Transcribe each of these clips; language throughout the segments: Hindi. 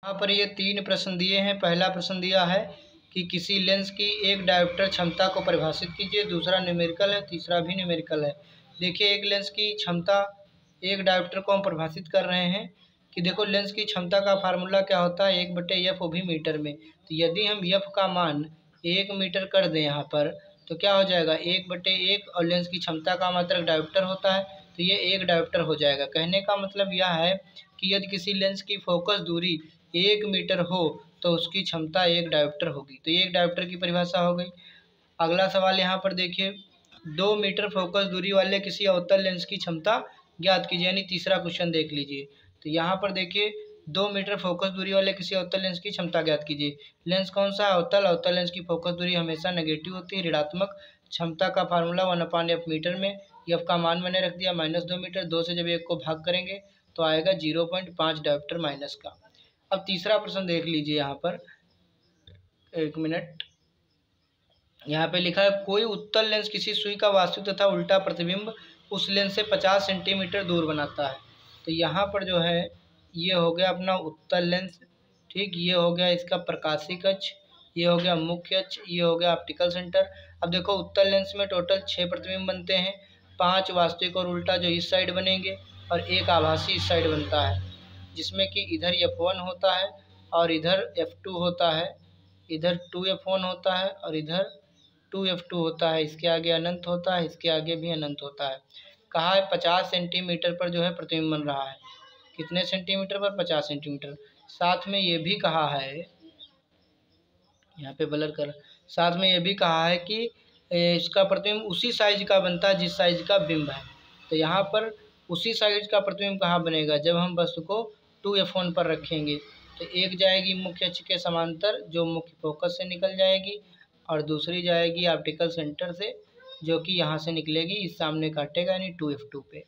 यहाँ पर ये 3 प्रश्न दिए हैं। पहला प्रश्न दिया है कि किसी लेंस की एक डायोप्टर क्षमता को परिभाषित कीजिए। दूसरा न्यूमेरिकल है, तीसरा भी न्यूमेरिकल है। देखिए, एक लेंस की क्षमता, एक डायोप्टर को हम परिभाषित कर रहे हैं कि देखो लेंस की क्षमता का फार्मूला क्या होता है, 1/f, वो भी मीटर में। तो यदि हम f का मान 1 मीटर कर दें यहाँ पर, तो क्या हो जाएगा, 1/1, और लेंस की क्षमता का मात्रक डायोप्टर होता है, तो ये 1 डायोप्टर हो जाएगा। कहने का मतलब यह है कि यदि किसी लेंस की फोकस दूरी 1 मीटर हो तो उसकी क्षमता 1 डायोप्टर होगी। तो ये 1 डायोप्टर की परिभाषा हो गई। अगला सवाल यहाँ पर देखिए, 2 मीटर फोकस दूरी वाले किसी अवतल लेंस की क्षमता ज्ञात कीजिए, यानी तीसरा क्वेश्चन देख लीजिए। तो यहाँ पर देखिए, 2 मीटर फोकस दूरी वाले किसी अवतल लेंस की क्षमता ज्ञात कीजिए। लेंस कौन सा, अवतल। अवतल लेंस की फोकस दूरी हमेशा नेगेटिव होती है, ऋणात्मक। क्षमता का फार्मूला 1/f मीटर में। f का मान मैंने रख दिया -2 मीटर। 2 से जब 1 को भाग करेंगे तो आएगा 0.5 डायोप्टर माइनस का। अब तीसरा प्रश्न देख लीजिए यहाँ पर, 1 मिनट। यहाँ पे लिखा है, कोई उत्तल लेंस किसी सुई का वास्तविक तथा उल्टा प्रतिबिंब उस लेंस से 50 सेंटीमीटर दूर बनाता है। तो यहाँ पर जो है, ये हो गया अपना उत्तल लेंस, ठीक। ये हो गया इसका प्रकाशिक अक्ष, ये हो गया मुख्य अक्ष, ये हो गया ऑप्टिकल सेंटर। अब देखो, उत्तल लेंस में टोटल 6 प्रतिबिंब बनते हैं, 5 वास्तविक और उल्टा जो इस साइड बनेंगे, और 1 आभासी इस साइड बनता है, जिसमें कि इधर f1 होता है और इधर f2 होता है, इधर 2f1 होता है और इधर 2f2 होता है। इसके आगे अनंत होता है, इसके आगे भी अनंत होता है। कहा है 50 सेंटीमीटर पर जो है प्रतिबिंब बन रहा है। कितने सेंटीमीटर पर, 50 सेंटीमीटर। साथ में ये भी कहा है, यहाँ पे ब्लर कर, साथ में ये भी कहा है कि इसका प्रतिबिंब उसी साइज का बनता है जिस साइज का बिंब है। तो यहाँ पर उसी साइज का प्रतिबिंब कहाँ बनेगा, जब हम वस्तु को 2f1 पर रखेंगे। तो एक जाएगी मुख्य अक्ष के समांतर जो मुख्य फोकस से निकल जाएगी, और दूसरी जाएगी ऑप्टिकल सेंटर से जो कि यहाँ से निकलेगी, इस सामने काटेगा, यानी 2f2 पे,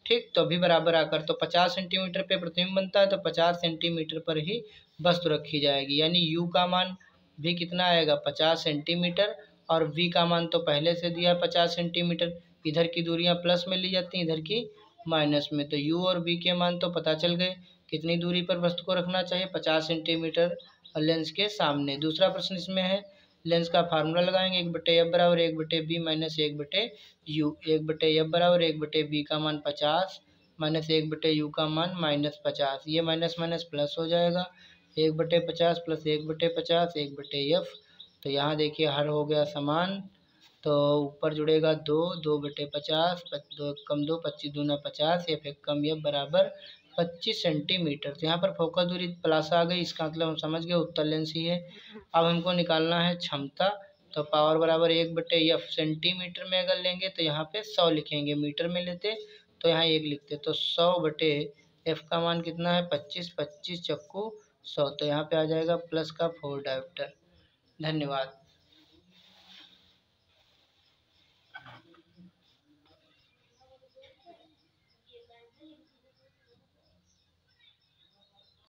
ठीक। तो अभी बराबर आकर, तो 50 सेंटीमीटर पे प्रतिबिंब बनता है, तो 50 सेंटीमीटर पर ही वस्तु रखी जाएगी, यानी u का मान भी कितना आएगा, 50 सेंटीमीटर, और v का मान तो पहले से दिया 50 सेंटीमीटर। इधर की दूरियां प्लस में ली जाती हैं, इधर की माइनस में। तो u और v के मान तो पता चल गए। कितनी दूरी पर वस्तु को रखना चाहिए, 50 सेंटीमीटर लेंस के सामने। दूसरा प्रश्न इसमें है, लेंस का फार्मूला लगाएंगे, 1/f बराबर 1/b माइनस 1/u। 1/f बराबर 1/b का मान 50 माइनस 1/u का मान -50। ये माइनस माइनस प्लस हो जाएगा, 1/50 प्लस 1/50, 1/f। तो यहाँ देखिए हर हो गया समान, तो ऊपर जुड़ेगा 2, 2/50, 2 कम 2, 25 दूना 50, f एक कम f बराबर 25 सेंटीमीटर। तो यहाँ पर फोकस दूरी प्लस आ गई, इसका मतलब हम समझ गए उत्तल लेंस ही है। अब हमको निकालना है क्षमता। तो पावर बराबर 1/f, सेंटीमीटर में अगर लेंगे तो यहाँ पे 100 लिखेंगे, मीटर में लेते तो यहाँ 1 लिखते। तो 100/f का मान कितना है, 25, 25 चक्कू 100। तो यहाँ पे आ जाएगा प्लस का 4 डायोप्टर। धन्यवाद।